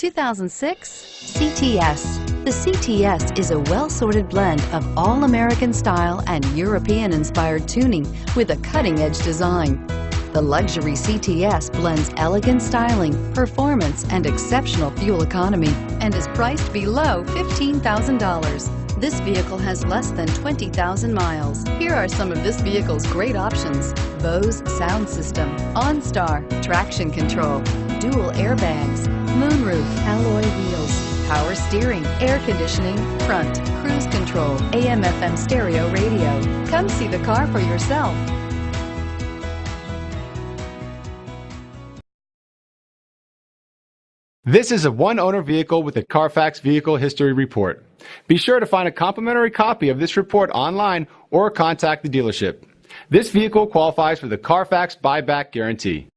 2006 CTS. The CTS is a well-sorted blend of all-American style and European-inspired tuning with a cutting-edge design. The luxury CTS blends elegant styling, performance, and exceptional fuel economy and is priced below $15,000. This vehicle has less than 20,000 miles. Here are some of this vehicle's great options: Bose sound system, OnStar, traction control, dual airbags, moonroof, alloy wheels, power steering, air conditioning, front, cruise control, AM/FM stereo radio. Come see the car for yourself. This is a one-owner vehicle with a Carfax Vehicle History Report. Be sure to find a complimentary copy of this report online or contact the dealership. This vehicle qualifies for the Carfax Buyback Guarantee.